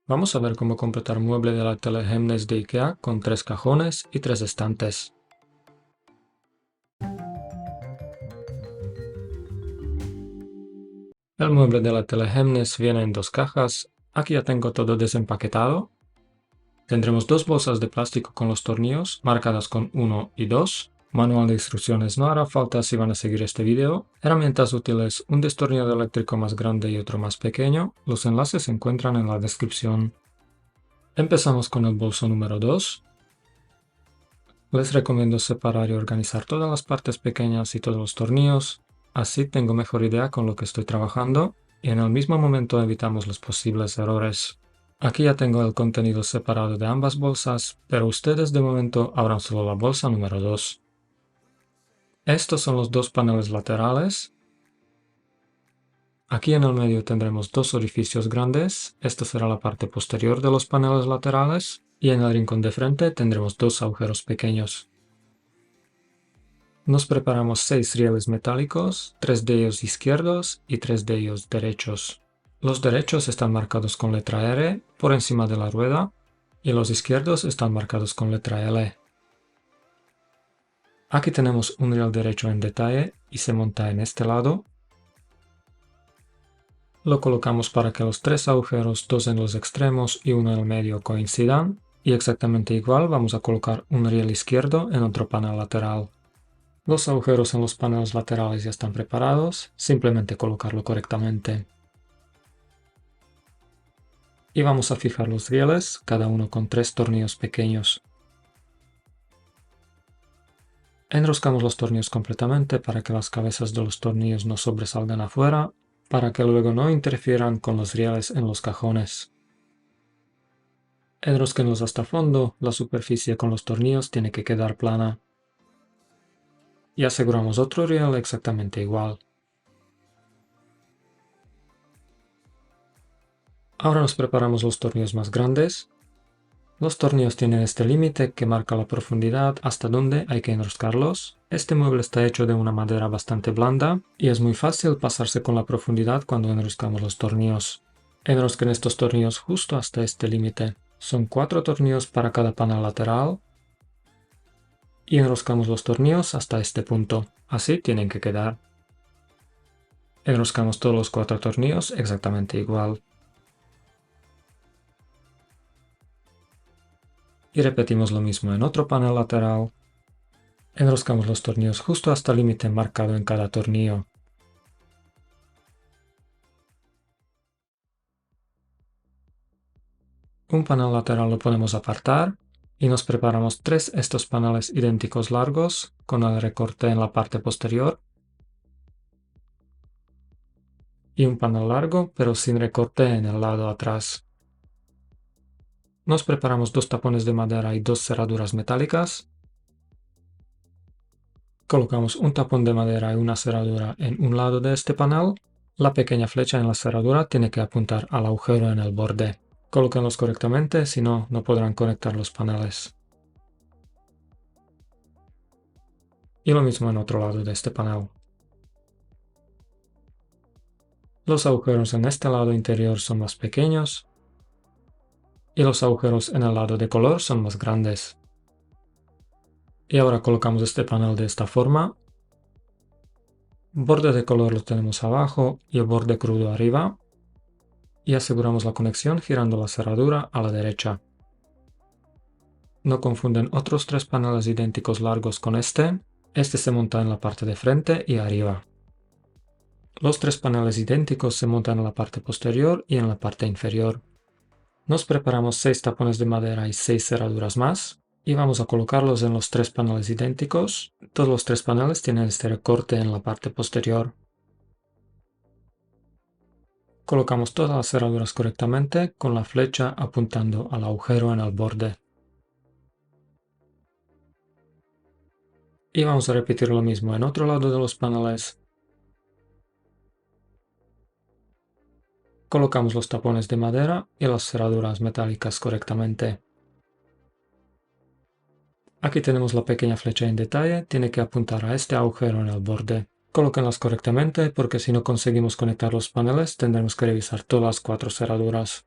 Vamos a ver cómo completar un mueble de la tele Hemnes de IKEA con 3 cajones y 3 estantes. El mueble de la tele Hemnes viene en 2 cajas. Aquí ya tengo todo desempaquetado. Tendremos 2 bolsas de plástico con los tornillos marcadas con 1 y 2. Manual de instrucciones no hará falta si van a seguir este vídeo. Herramientas útiles: un destornillador eléctrico más grande y otro más pequeño. Los enlaces se encuentran en la descripción. Empezamos con el bolso número 2. Les recomiendo separar y organizar todas las partes pequeñas y todos los tornillos, así tengo mejor idea con lo que estoy trabajando y en el mismo momento evitamos los posibles errores. Aquí ya tengo el contenido separado de ambas bolsas, pero ustedes de momento abran solo la bolsa número 2. Estos son los 2 paneles laterales. Aquí en el medio tendremos 2 orificios grandes, esta será la parte posterior de los paneles laterales, y en el rincón de frente tendremos 2 agujeros pequeños. Nos preparamos 6 rieles metálicos, 3 de ellos izquierdos y 3 de ellos derechos. Los derechos están marcados con letra R por encima de la rueda y los izquierdos están marcados con letra L. Aquí tenemos un riel derecho en detalle y se monta en este lado. Lo colocamos para que los 3 agujeros, 2 en los extremos y uno en el medio coincidan, y exactamente igual vamos a colocar un riel izquierdo en otro panel lateral. Los agujeros en los paneles laterales ya están preparados, simplemente colocarlo correctamente. Y vamos a fijar los rieles, cada uno con 3 tornillos pequeños. Enroscamos los tornillos completamente para que las cabezas de los tornillos no sobresalgan afuera, para que luego no interfieran con los rieles en los cajones. Enrosquenlos hasta fondo, la superficie con los tornillos tiene que quedar plana. Y aseguramos otro riel exactamente igual. Ahora nos preparamos los tornillos más grandes. Los tornillos tienen este límite que marca la profundidad hasta donde hay que enroscarlos. Este mueble está hecho de una madera bastante blanda y es muy fácil pasarse con la profundidad cuando enroscamos los tornillos. Enrosquen estos tornillos justo hasta este límite. Son 4 tornillos para cada panel lateral. Y enroscamos los tornillos hasta este punto. Así tienen que quedar. Enroscamos todos los 4 tornillos exactamente igual. Y repetimos lo mismo en otro panel lateral. Enroscamos los tornillos justo hasta el límite marcado en cada tornillo. Un panel lateral lo podemos apartar y nos preparamos 3 estos paneles idénticos largos con el recorte en la parte posterior y un panel largo pero sin recorte en el lado atrás. Nos preparamos 2 tapones de madera y 2 cerraduras metálicas. Colocamos un tapón de madera y una cerradura en un lado de este panel. La pequeña flecha en la cerradura tiene que apuntar al agujero en el borde. Colóquenlos correctamente, si no, no podrán conectar los paneles. Y lo mismo en otro lado de este panel. Los agujeros en este lado interior son más pequeños y los agujeros en el lado de color son más grandes. Y ahora colocamos este panel de esta forma. Borde de color lo tenemos abajo y el borde crudo arriba. Y aseguramos la conexión girando la cerradura a la derecha. No confunden otros 3 paneles idénticos largos con este. Este se monta en la parte de frente y arriba. Los 3 paneles idénticos se montan en la parte posterior y en la parte inferior. Nos preparamos 6 tapones de madera y 6 cerraduras más. Y vamos a colocarlos en los 3 paneles idénticos. Todos los 3 paneles tienen este recorte en la parte posterior. Colocamos todas las cerraduras correctamente con la flecha apuntando al agujero en el borde. Y vamos a repetir lo mismo en otro lado de los paneles. Colocamos los tapones de madera y las cerraduras metálicas correctamente. Aquí tenemos la pequeña flecha en detalle, tiene que apuntar a este agujero en el borde. Colóquenlas correctamente porque si no conseguimos conectar los paneles tendremos que revisar todas las 4 cerraduras.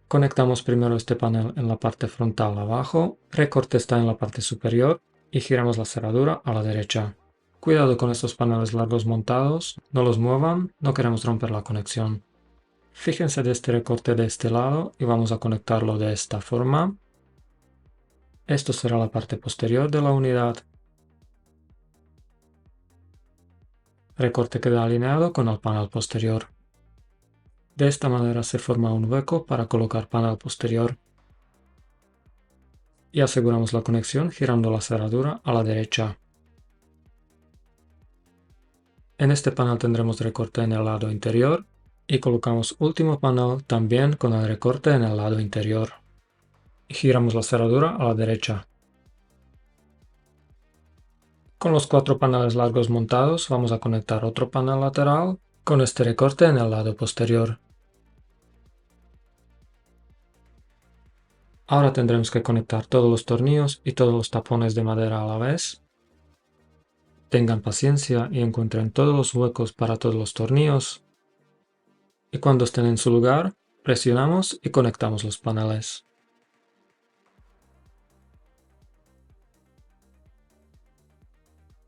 Conectamos primero este panel en la parte frontal abajo, recorte está en la parte superior y giramos la cerradura a la derecha. Cuidado con estos paneles largos montados, no los muevan, no queremos romper la conexión. Fíjense de este recorte de este lado y vamos a conectarlo de esta forma. Esto será la parte posterior de la unidad. Recorte queda alineado con el panel posterior. De esta manera se forma un hueco para colocar panel posterior. Y aseguramos la conexión girando la cerradura a la derecha. En este panel tendremos recorte en el lado interior y colocamos último panel también con el recorte en el lado interior. Y giramos la cerradura a la derecha. Con los 4 paneles largos montados vamos a conectar otro panel lateral con este recorte en el lado posterior. Ahora tendremos que conectar todos los tornillos y todos los tapones de madera a la vez. Tengan paciencia y encuentren todos los huecos para todos los tornillos. Y cuando estén en su lugar, presionamos y conectamos los paneles.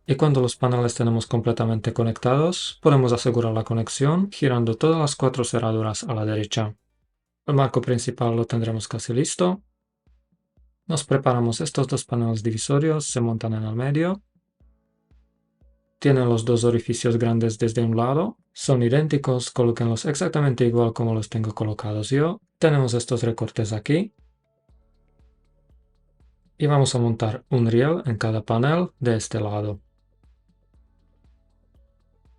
Y cuando los paneles tenemos completamente conectados, podemos asegurar la conexión girando todas las 4 cerraduras a la derecha. El marco principal lo tendremos casi listo. Nos preparamos estos 2 paneles divisorios, se montan en el medio. Tienen los 2 orificios grandes desde un lado, son idénticos, colóquenlos exactamente igual como los tengo colocados yo. Tenemos estos recortes aquí. Y vamos a montar un riel en cada panel de este lado.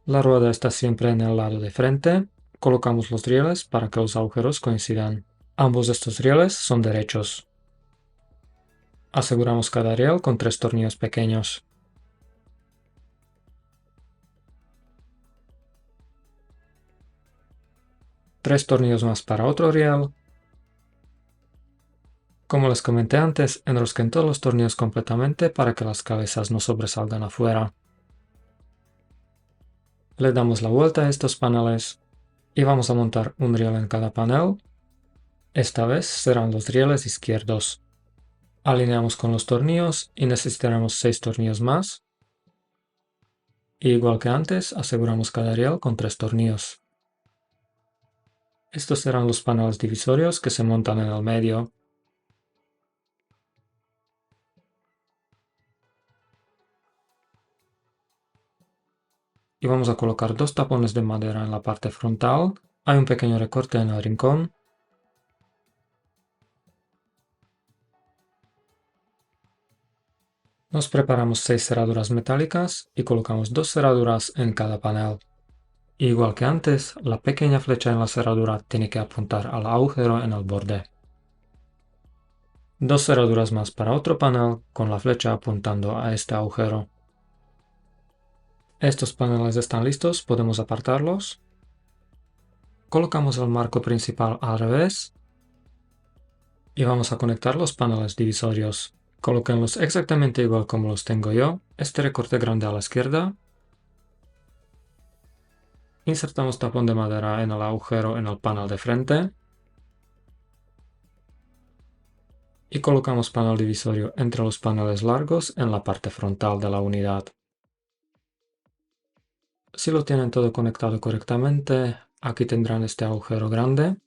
La rueda está siempre en el lado de frente. Colocamos los rieles para que los agujeros coincidan. Ambos estos rieles son derechos. Aseguramos cada riel con 3 tornillos pequeños. Tres tornillos más para otro riel. Como les comenté antes, enrosquen todos los tornillos completamente para que las cabezas no sobresalgan afuera. Le damos la vuelta a estos paneles y vamos a montar un riel en cada panel. Esta vez serán los rieles izquierdos. Alineamos con los tornillos y necesitaremos 6 tornillos más. Y igual que antes, aseguramos cada riel con 3 tornillos. Estos serán los paneles divisorios que se montan en el medio. Y vamos a colocar 2 tapones de madera en la parte frontal. Hay un pequeño recorte en el rincón. Nos preparamos 6 cerraduras metálicas y colocamos 2 cerraduras en cada panel. Igual que antes, la pequeña flecha en la cerradura tiene que apuntar al agujero en el borde. 2 cerraduras más para otro panel con la flecha apuntando a este agujero. Estos paneles están listos, podemos apartarlos. Colocamos el marco principal al revés y vamos a conectar los paneles divisorios. Colóquenlos exactamente igual como los tengo yo. Este recorte grande a la izquierda. Insertamos tapón de madera en el agujero en el panel de frente. Y colocamos panel divisorio entre los paneles largos en la parte frontal de la unidad. Si lo tienen todo conectado correctamente, aquí tendrán este agujero grande.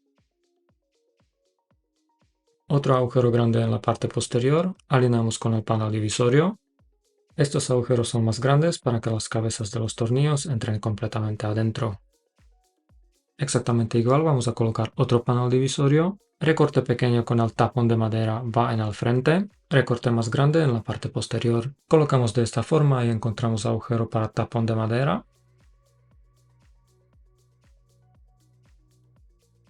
Otro agujero grande en la parte posterior, alineamos con el panel divisorio. Estos agujeros son más grandes para que las cabezas de los tornillos entren completamente adentro. Exactamente igual vamos a colocar otro panel divisorio. Recorte pequeño con el tapón de madera va en el frente. Recorte más grande en la parte posterior. Colocamos de esta forma y encontramos agujero para tapón de madera.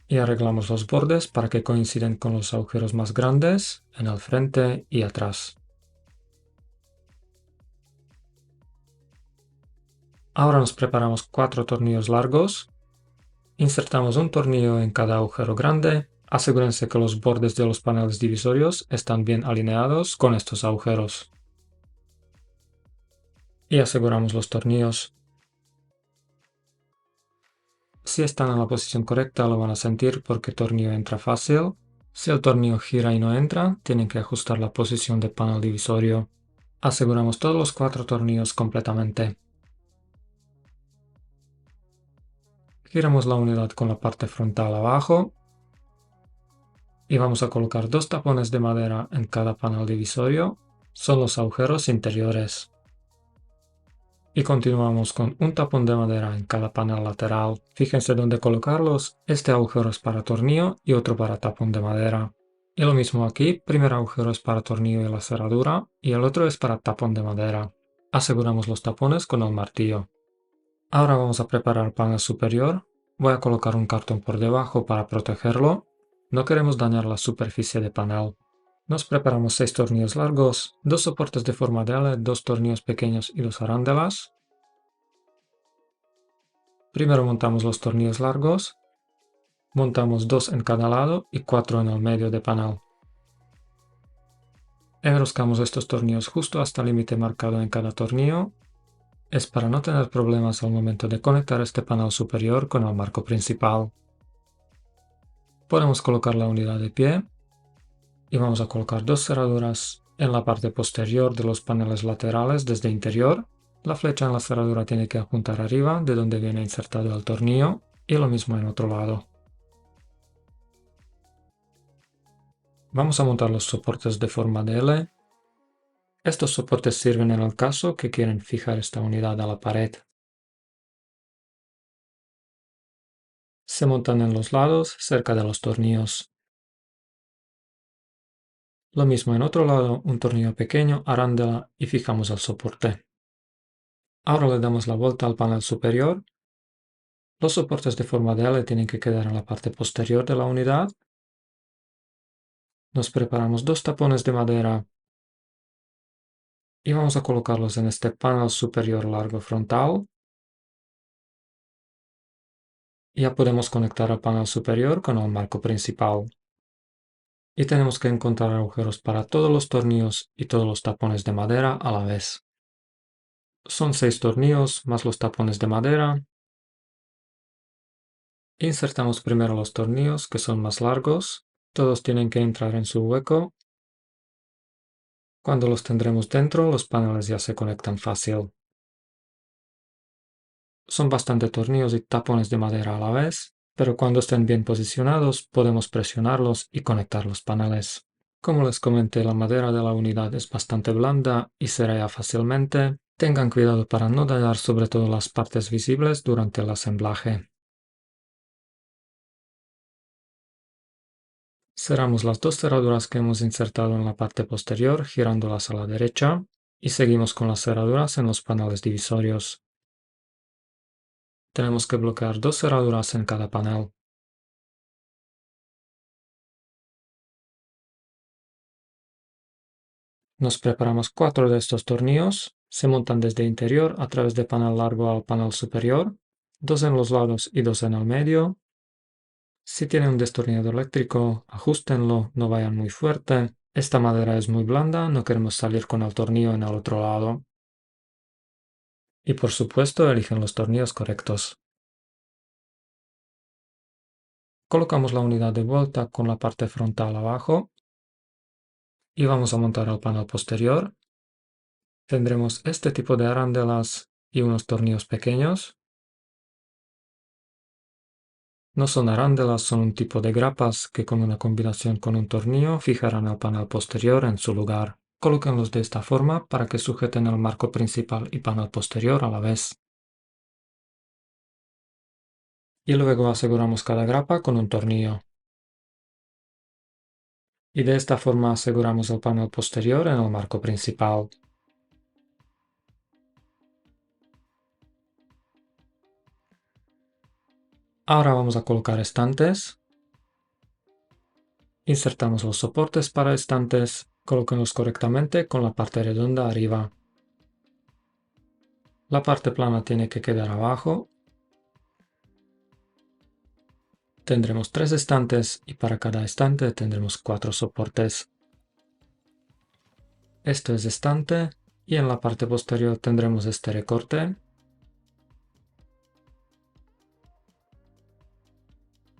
Y arreglamos los bordes para que coinciden con los agujeros más grandes en el frente y atrás. Ahora nos preparamos 4 tornillos largos. Insertamos un tornillo en cada agujero grande. Asegúrense que los bordes de los paneles divisorios están bien alineados con estos agujeros. Y aseguramos los tornillos. Si están en la posición correcta lo van a sentir porque el tornillo entra fácil. Si el tornillo gira y no entra, tienen que ajustar la posición del panel divisorio. Aseguramos todos los 4 tornillos completamente. Giramos la unidad con la parte frontal abajo y vamos a colocar 2 tapones de madera en cada panel divisorio. Son los agujeros interiores. Y continuamos con un tapón de madera en cada panel lateral. Fíjense dónde colocarlos. Este agujero es para tornillo y otro para tapón de madera. Y lo mismo aquí, primer agujero es para tornillo y la cerradura y el otro es para tapón de madera. Aseguramos los tapones con el martillo. Ahora vamos a preparar el panel superior. Voy a colocar un cartón por debajo para protegerlo. No queremos dañar la superficie de panel. Nos preparamos 6 tornillos largos, 2 soportes de forma de L, 2 tornillos pequeños y 2 arandelas. Primero montamos los tornillos largos. Montamos 2 en cada lado y 4 en el medio de panel. Enroscamos estos tornillos justo hasta el límite marcado en cada tornillo. Es para no tener problemas al momento de conectar este panel superior con el marco principal. Podemos colocar la unidad de pie y vamos a colocar 2 cerraduras en la parte posterior de los paneles laterales desde interior. La flecha en la cerradura tiene que apuntar arriba de donde viene insertado el tornillo y lo mismo en otro lado. Vamos a montar los soportes de forma de L. Estos soportes sirven en el caso que quieren fijar esta unidad a la pared. Se montan en los lados cerca de los tornillos. Lo mismo en otro lado, un tornillo pequeño, arándela y fijamos el soporte. Ahora le damos la vuelta al panel superior. Los soportes de forma de L tienen que quedar en la parte posterior de la unidad. Nos preparamos 2 tapones de madera y vamos a colocarlos en este panel superior largo frontal. Ya podemos conectar el panel superior con el marco principal. Y tenemos que encontrar agujeros para todos los tornillos y todos los tapones de madera a la vez. Son 6 tornillos más los tapones de madera. Insertamos primero los tornillos que son más largos. Todos tienen que entrar en su hueco. Cuando los tendremos dentro, los paneles ya se conectan fácil. Son bastante tornillos y tapones de madera a la vez, pero cuando estén bien posicionados podemos presionarlos y conectar los paneles. Como les comenté, la madera de la unidad es bastante blanda y se raya fácilmente. Tengan cuidado para no dañar sobre todo las partes visibles durante el asemblaje. Cerramos las 2 cerraduras que hemos insertado en la parte posterior, girándolas a la derecha, y seguimos con las cerraduras en los paneles divisorios. Tenemos que bloquear 2 cerraduras en cada panel. Nos preparamos 4 de estos tornillos, se montan desde interior a través de panel largo al panel superior, 2 en los lados y 2 en el medio. Si tienen un destornillador eléctrico, ajustenlo, no vayan muy fuerte. Esta madera es muy blanda, no queremos salir con el tornillo en el otro lado. Y por supuesto, eligen los tornillos correctos. Colocamos la unidad de vuelta con la parte frontal abajo y vamos a montar el panel posterior. Tendremos este tipo de arandelas y unos tornillos pequeños. No son arándelas, son un tipo de grapas que con una combinación con un tornillo fijarán el panel posterior en su lugar. Colóquenlos de esta forma para que sujeten el marco principal y panel posterior a la vez. Y luego aseguramos cada grapa con un tornillo. Y de esta forma aseguramos el panel posterior en el marco principal. Ahora vamos a colocar estantes. Insertamos los soportes para estantes, colóquenlos correctamente con la parte redonda arriba. La parte plana tiene que quedar abajo. Tendremos 3 estantes y para cada estante tendremos 4 soportes. Esto es estante y en la parte posterior tendremos este recorte.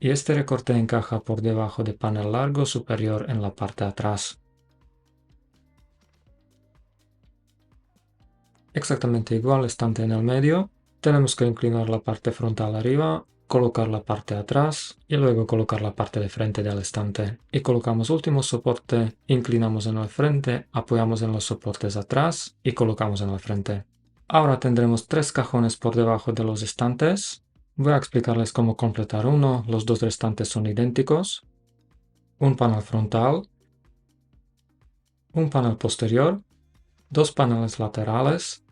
y este recorte encaja por debajo del panel largo superior en la parte de atrás. Exactamente igual, estante en el medio, tenemos que inclinar la parte frontal arriba, colocar la parte de atrás y luego colocar la parte de frente del estante. Y colocamos último soporte, inclinamos en el frente, apoyamos en los soportes atrás y colocamos en el frente. Ahora tendremos 3 cajones por debajo de los estantes. Voy a explicarles cómo completar uno, los dos restantes son idénticos. Un panel frontal, un panel posterior, 2 paneles laterales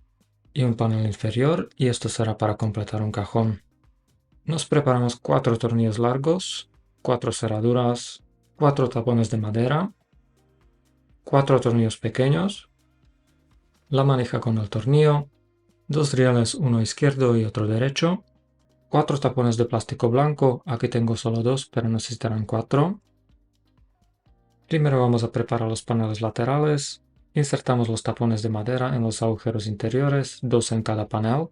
y un panel inferior, y esto será para completar un cajón. Nos preparamos 4 tornillos largos, 4 cerraduras, 4 tapones de madera, 4 tornillos pequeños, la manija con el tornillo, 2 rieles, uno izquierdo y otro derecho, 4 tapones de plástico blanco, aquí tengo solo 2 pero necesitarán 4. Primero vamos a preparar los paneles laterales, insertamos los tapones de madera en los agujeros interiores, 2 en cada panel.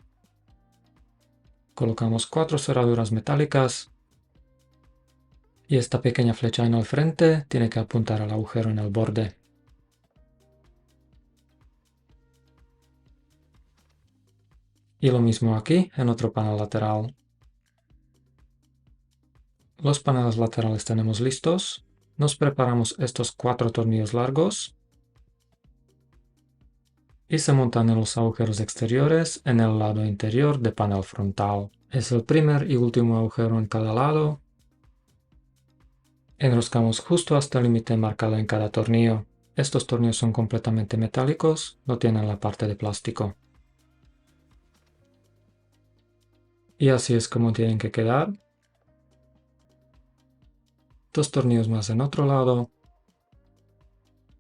Colocamos 4 cerraduras metálicas y esta pequeña flecha en el frente tiene que apuntar al agujero en el borde. Y lo mismo aquí en otro panel lateral. Los paneles laterales tenemos listos. Nos preparamos estos 4 tornillos largos y se montan en los agujeros exteriores en el lado interior del panel frontal. Es el primer y último agujero en cada lado. Enroscamos justo hasta el límite marcado en cada tornillo. Estos tornillos son completamente metálicos, no tienen la parte de plástico. Y así es como tienen que quedar. 2 tornillos más en otro lado.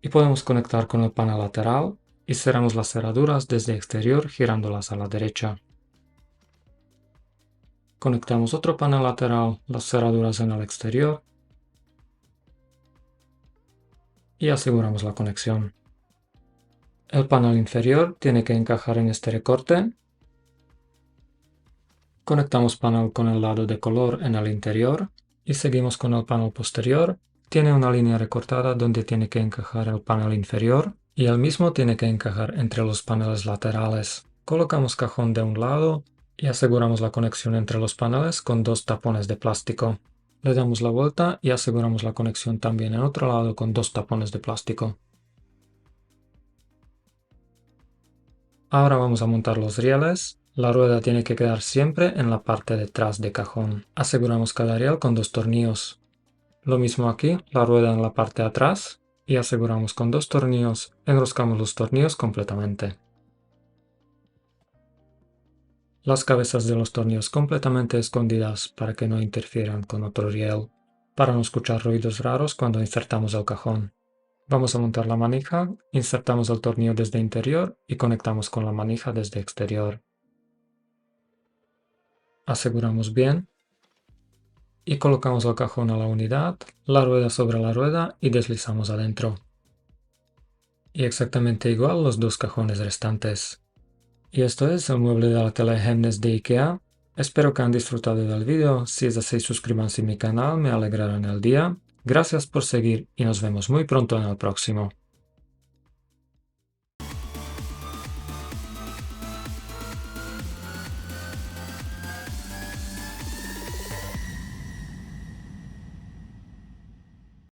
Y podemos conectar con el panel lateral y cerramos las cerraduras desde exterior girándolas a la derecha. Conectamos otro panel lateral, las cerraduras en el exterior y aseguramos la conexión. El panel inferior tiene que encajar en este recorte. Conectamos panel con el lado de color en el interior y seguimos con el panel posterior. Tiene una línea recortada donde tiene que encajar el panel inferior y el mismo tiene que encajar entre los paneles laterales. Colocamos cajón de un lado y aseguramos la conexión entre los paneles con 2 tapones de plástico. Le damos la vuelta y aseguramos la conexión también en otro lado con 2 tapones de plástico. Ahora vamos a montar los rieles. La rueda tiene que quedar siempre en la parte de atrás del cajón. Aseguramos cada riel con 2 tornillos. Lo mismo aquí, la rueda en la parte de atrás y aseguramos con 2 tornillos. Enroscamos los tornillos completamente. Las cabezas de los tornillos completamente escondidas para que no interfieran con otro riel, para no escuchar ruidos raros cuando insertamos el cajón. Vamos a montar la manija, insertamos el tornillo desde interior y conectamos con la manija desde exterior. Aseguramos bien y colocamos el cajón a la unidad, la rueda sobre la rueda y deslizamos adentro. Y exactamente igual los 2 cajones restantes. Y esto es el mueble de la tele Hemnes de IKEA. Espero que han disfrutado del vídeo. Si es así, suscríbanse a mi canal, me alegrarán el día. Gracias por seguir y nos vemos muy pronto en el próximo.